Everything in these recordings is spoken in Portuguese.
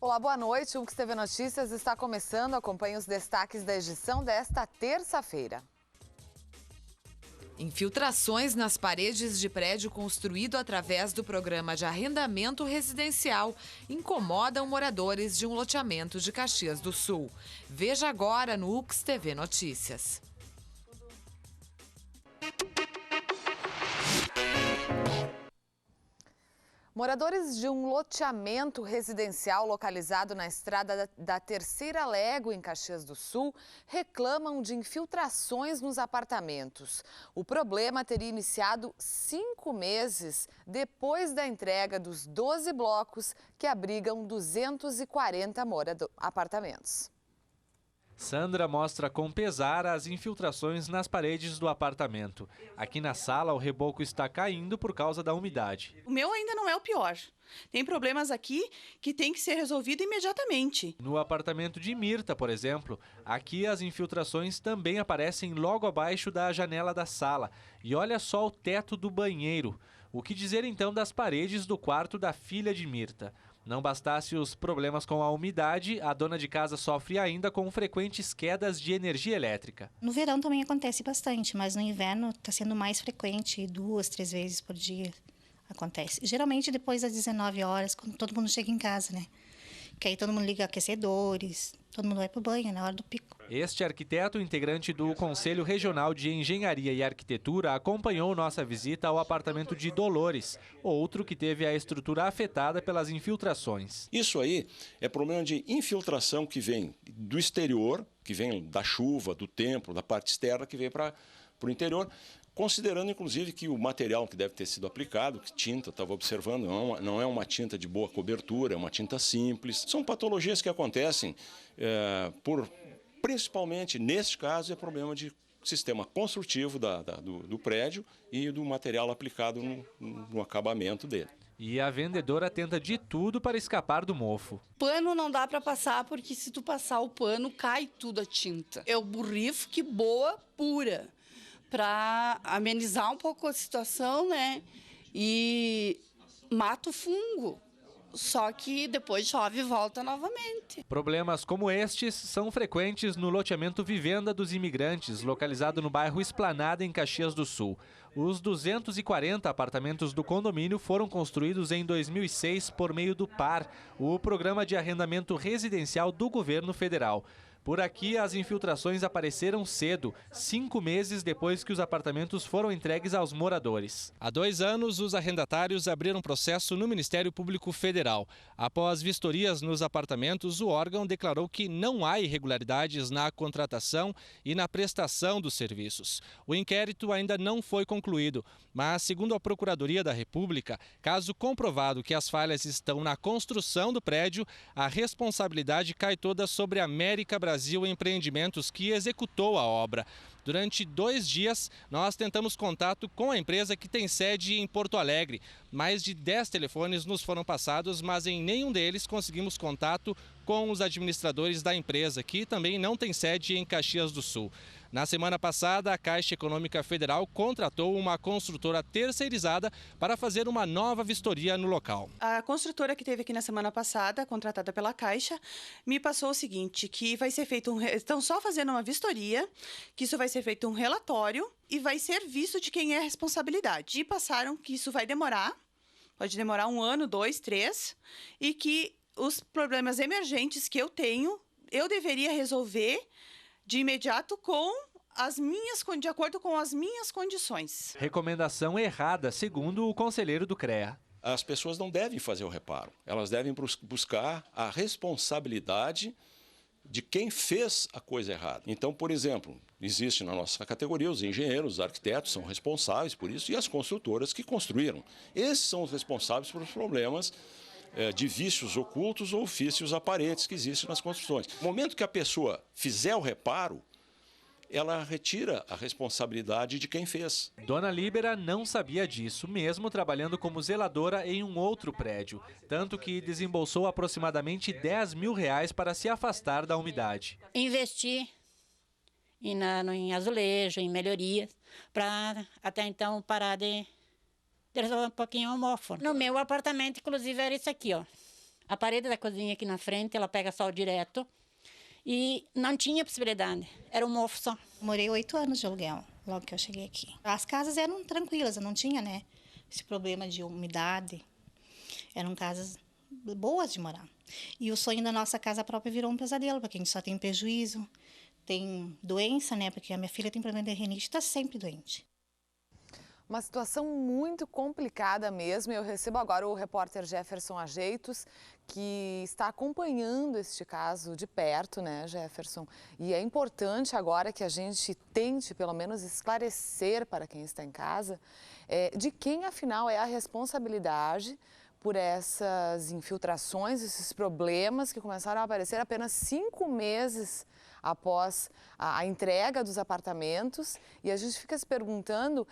Olá, boa noite. O UX TV Notícias está começando. Acompanhe os destaques da edição desta terça-feira. Infiltrações nas paredes de prédio construído através do programa de arrendamento residencial incomodam moradores de um loteamento de Caxias do Sul. Veja agora no UX TV Notícias. Moradores de um loteamento residencial localizado na estrada da Terceira Légua, em Caxias do Sul, reclamam de infiltrações nos apartamentos. O problema teria iniciado 5 meses depois da entrega dos 12 blocos que abrigam 240 apartamentos. Sandra mostra com pesar as infiltrações nas paredes do apartamento. Aqui na sala, o reboco está caindo por causa da umidade. O meu ainda não é o pior. Tem problemas aqui que tem que ser resolvido imediatamente. No apartamento de Mirta, por exemplo, aqui as infiltrações também aparecem logo abaixo da janela da sala. E olha só o teto do banheiro. O que dizer então das paredes do quarto da filha de Mirta? Não bastasse os problemas com a umidade, a dona de casa sofre ainda com frequentes quedas de energia elétrica. No verão também acontece bastante, mas no inverno está sendo mais frequente, 2, 3 vezes por dia acontece. Geralmente depois das 19 horas, quando todo mundo chega em casa, né? Que aí todo mundo liga aquecedores, todo mundo vai para o banho na hora do pico. Este arquiteto, integrante do Conselho Regional de Engenharia e Arquitetura, acompanhou nossa visita ao apartamento de Dolores, outro que teve a estrutura afetada pelas infiltrações. Isso aí é problema de infiltração que vem do exterior, que vem da chuva, do tempo, da parte externa, que vem para o interior, considerando inclusive que o material que deve ter sido aplicado, que tinta, estava observando, não é uma tinta de boa cobertura, é uma tinta simples. São patologias que acontecem principalmente, neste caso, é problema de sistema construtivo do prédio e do material aplicado no acabamento dele. E a vendedora tenta de tudo para escapar do mofo. Pano não dá para passar, porque se tu passar o pano, cai tudo a tinta. É o borrifo que boa pura, para amenizar um pouco a situação, né? E mata o fungo. Só que depois chove e volta novamente. Problemas como estes são frequentes no loteamento Vivenda dos Imigrantes, localizado no bairro Esplanada, em Caxias do Sul. Os 240 apartamentos do condomínio foram construídos em 2006 por meio do PAR, o Programa de Arrendamento Residencial do Governo Federal. Por aqui, as infiltrações apareceram cedo, 5 meses depois que os apartamentos foram entregues aos moradores. Há 2 anos, os arrendatários abriram processo no Ministério Público Federal. Após vistorias nos apartamentos, o órgão declarou que não há irregularidades na contratação e na prestação dos serviços. O inquérito ainda não foi concluído, mas, segundo a Procuradoria da República, caso comprovado que as falhas estão na construção do prédio, a responsabilidade cai toda sobre a América Brasil Empreendimentos, que executou a obra. Durante 2 dias, nós tentamos contato com a empresa, que tem sede em Porto Alegre. Mais de 10 telefones nos foram passados, mas em nenhum deles conseguimos contato com os administradores da empresa, que também não tem sede em Caxias do Sul. Na semana passada, a Caixa Econômica Federal contratou uma construtora terceirizada para fazer uma nova vistoria no local. A construtora que teve aqui na semana passada, contratada pela Caixa, me passou o seguinte, que vai ser feito estão só fazendo uma vistoria, que isso vai ser feito um relatório e vai ser visto de quem é a responsabilidade. E passaram que isso vai demorar, pode demorar 1 ano, 2, 3, e que os problemas emergentes que eu tenho, eu deveria resolver de imediato de acordo com as minhas condições. Recomendação errada, segundo o conselheiro do CREA. As pessoas não devem fazer o reparo, elas devem buscar a responsabilidade de quem fez a coisa errada. Então, por exemplo, existe na nossa categoria os engenheiros, os arquitetos são responsáveis por isso e as construtoras que construíram. Esses são os responsáveis pelos problemas de vícios ocultos ou vícios aparentes que existem nas construções. No momento que a pessoa fizer o reparo, ela retira a responsabilidade de quem fez. Dona Líbera não sabia disso, mesmo trabalhando como zeladora em um outro prédio, tanto que desembolsou aproximadamente R$10 mil para se afastar da umidade. Investi em azulejo, em melhorias, para até então parar de resolver um pouquinho o mofo. No meu apartamento, inclusive, era isso aqui, ó. A parede da cozinha aqui na frente, ela pega sol direto. E não tinha possibilidade, era um mofo só. Morei 8 anos de aluguel, logo que eu cheguei aqui. As casas eram tranquilas, eu não tinha, né, esse problema de umidade. Eram casas boas de morar. E o sonho da nossa casa própria virou um pesadelo, porque a gente só tem prejuízo, tem doença, né, porque a minha filha tem problema de rinite, está sempre doente. Uma situação muito complicada mesmo. Eu recebo agora o repórter Jefferson Ajeitos, que está acompanhando este caso de perto, né, Jefferson? E é importante agora que a gente tente, pelo menos, esclarecer para quem está em casa de quem, afinal, é a responsabilidade por essas infiltrações, esses problemas que começaram a aparecer apenas 5 meses após a entrega dos apartamentos, e a gente fica se perguntando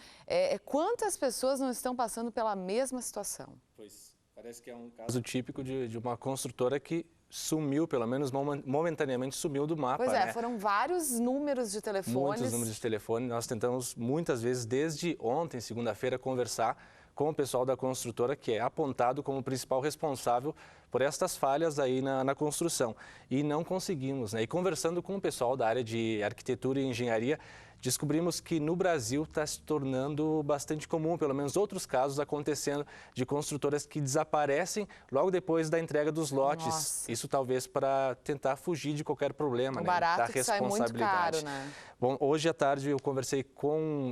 quantas pessoas não estão passando pela mesma situação. Pois, parece que é um caso típico de uma construtora que sumiu, pelo menos momentaneamente sumiu do mapa. Pois é, né? Foram vários números de telefones. Muitos números de telefone. Nós tentamos muitas vezes, desde ontem, segunda-feira, conversar com o pessoal da construtora, que é apontado como principal responsável por estas falhas aí na construção. E não conseguimos, né? E conversando com o pessoal da área de arquitetura e engenharia, descobrimos que no Brasil está se tornando bastante comum, pelo menos outros casos acontecendo, de construtoras que desaparecem logo depois da entrega dos lotes. Nossa. Isso talvez para tentar fugir de qualquer problema, O né? barato Da que sai muito responsabilidade. caro, né? Bom, hoje à tarde eu conversei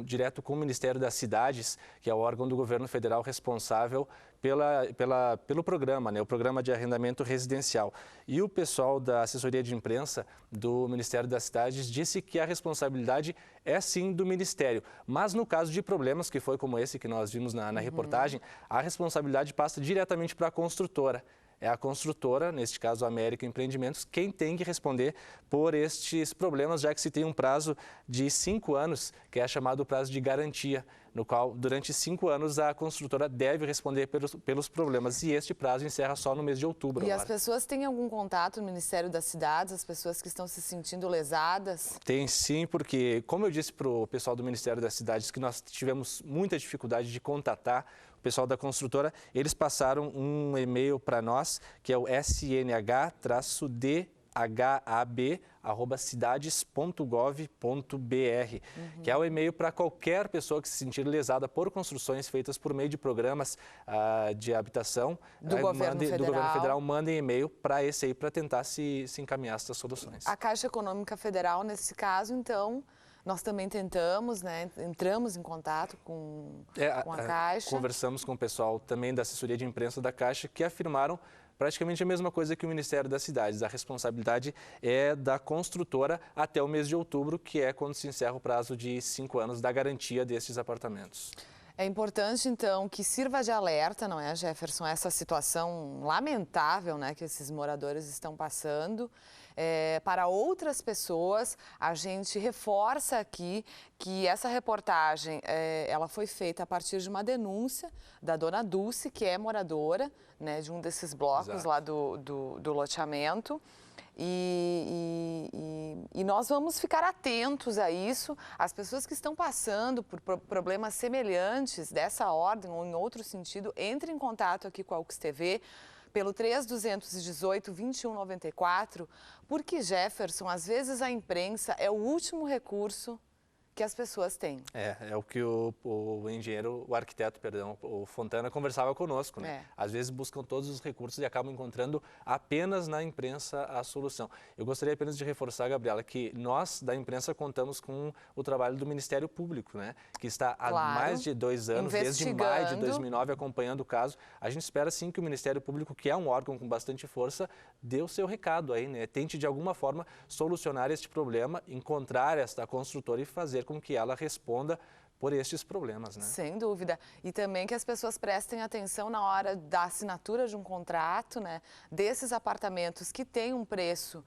direto com o Ministério das Cidades, que é o órgão do governo federal responsável pelo programa, né, o Programa de Arrendamento Residencial. E o pessoal da assessoria de imprensa do Ministério das Cidades disse que a responsabilidade é sim do Ministério. Mas no caso de problemas, que foi como esse que nós vimos na reportagem, a responsabilidade passa diretamente para a construtora. É a construtora, neste caso a América Empreendimentos, quem tem que responder por estes problemas, já que se tem um prazo de 5 anos, que é chamado prazo de garantia, no qual durante 5 anos a construtora deve responder pelos problemas. E este prazo encerra só no mês de outubro. E as pessoas têm algum contato no Ministério das Cidades, as pessoas que estão se sentindo lesadas? Tem sim, porque como eu disse para o pessoal do Ministério das Cidades que nós tivemos muita dificuldade de contatar o pessoal da construtora, eles passaram um e-mail para nós, que é o snh-dhab@cidades.gov.br, que é o e-mail para qualquer pessoa que se sentir lesada por construções feitas por meio de programas de habitação do governo federal. Mandem e-mail para esse aí para tentar se encaminhar essas soluções. A Caixa Econômica Federal, nesse caso, então, nós também tentamos, né? Entramos em contato com a Caixa. Conversamos com o pessoal também da assessoria de imprensa da Caixa, que afirmaram praticamente a mesma coisa que o Ministério das Cidades. A responsabilidade é da construtora até o mês de outubro, que é quando se encerra o prazo de 5 anos da garantia destes apartamentos. É importante, então, que sirva de alerta, não é, Jefferson, essa situação lamentável, né, que esses moradores estão passando. Para outras pessoas, a gente reforça aqui que essa reportagem ela foi feita a partir de uma denúncia da dona Dulce, que é moradora, né, de um desses blocos. Exato. Lá do loteamento. E nós vamos ficar atentos a isso. As pessoas que estão passando por problemas semelhantes dessa ordem ou em outro sentido, entrem em contato aqui com a UX TV pelo 3218-2194, porque, Jefferson, às vezes a imprensa é o último recurso que as pessoas têm. É o que o arquiteto, o Fontana conversava conosco, né? Às vezes buscam todos os recursos e acabam encontrando apenas na imprensa a solução. Eu gostaria apenas de reforçar, Gabriela, que nós da imprensa contamos com o trabalho do Ministério Público, né? Que está há mais de 2 anos, desde maio de 2009, acompanhando o caso. A gente espera sim que o Ministério Público, que é um órgão com bastante força, dê o seu recado aí, né? Tente de alguma forma solucionar este problema, encontrar esta construtora e fazer com que ela responda por estes problemas, né? Sem dúvida. E também que as pessoas prestem atenção na hora da assinatura de um contrato, né? Desses apartamentos que têm um preço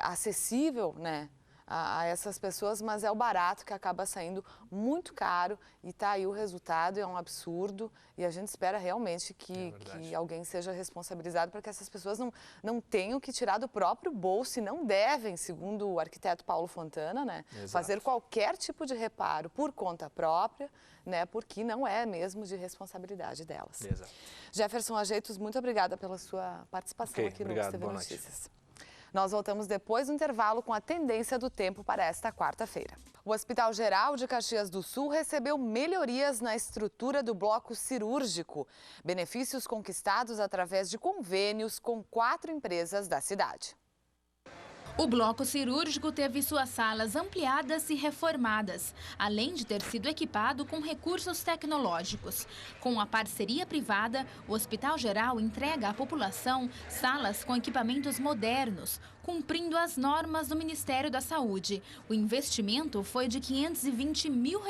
acessível, né? a essas pessoas, mas é o barato que acaba saindo muito caro e está aí o resultado, é um absurdo e a gente espera realmente que alguém seja responsabilizado para que essas pessoas não tenham que tirar do próprio bolso e não devem, segundo o arquiteto Paulo Fontana, né, fazer qualquer tipo de reparo por conta própria, né, porque não é mesmo de responsabilidade delas. Exato. Jefferson Ajeitos, muito obrigada pela sua participação aqui no UX TV Notícias. Nós voltamos depois do intervalo com a tendência do tempo para esta quarta-feira. O Hospital Geral de Caxias do Sul recebeu melhorias na estrutura do bloco cirúrgico. Benefícios conquistados através de convênios com 4 empresas da cidade. O bloco cirúrgico teve suas salas ampliadas e reformadas, além de ter sido equipado com recursos tecnológicos. Com a parceria privada, o Hospital Geral entrega à população salas com equipamentos modernos, cumprindo as normas do Ministério da Saúde. O investimento foi de R$ 520 mil.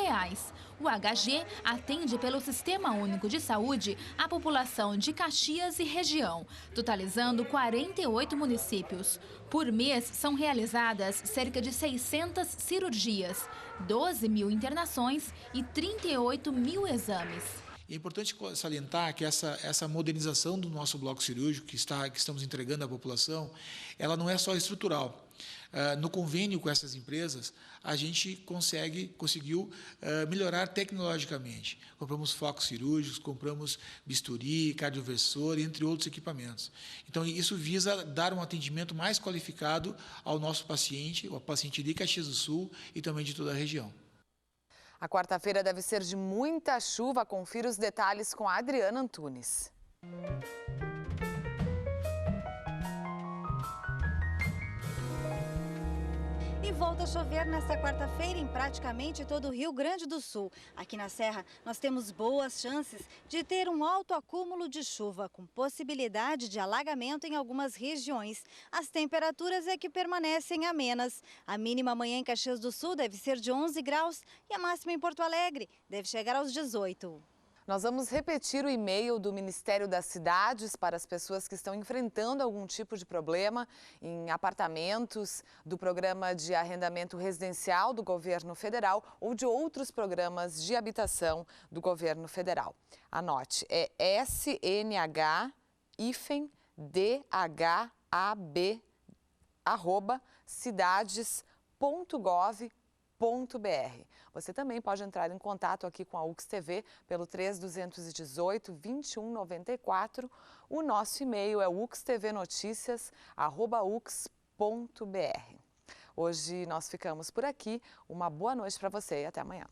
O HG atende pelo Sistema Único de Saúde a população de Caxias e região, totalizando 48 municípios. Por mês, são realizadas cerca de 600 cirurgias, 12 mil internações e 38 mil exames. É importante salientar que essa modernização do nosso bloco cirúrgico que estamos entregando à população, ela não é só estrutural. No convênio com essas empresas, a gente conseguiu melhorar tecnologicamente. Compramos focos cirúrgicos, compramos bisturi, cardioversor, entre outros equipamentos. Então, isso visa dar um atendimento mais qualificado ao nosso paciente, ao paciente de Caxias do Sul e também de toda a região. A quarta-feira deve ser de muita chuva. Confira os detalhes com a Adriana Antunes. E volta a chover nesta quarta-feira em praticamente todo o Rio Grande do Sul. Aqui na Serra, nós temos boas chances de ter um alto acúmulo de chuva, com possibilidade de alagamento em algumas regiões. As temperaturas é que permanecem amenas. A mínima amanhã em Caxias do Sul deve ser de 11 graus e a máxima em Porto Alegre deve chegar aos 18. Nós vamos repetir o e-mail do Ministério das Cidades para as pessoas que estão enfrentando algum tipo de problema em apartamentos do programa de arrendamento residencial do governo federal ou de outros programas de habitação do governo federal. Anote, é snh-dhab@cidades.gov.br. Você também pode entrar em contato aqui com a UX TV pelo 3218-2194. O nosso e-mail é uxtvnoticias@ux.br. Hoje nós ficamos por aqui. Uma boa noite para você e até amanhã.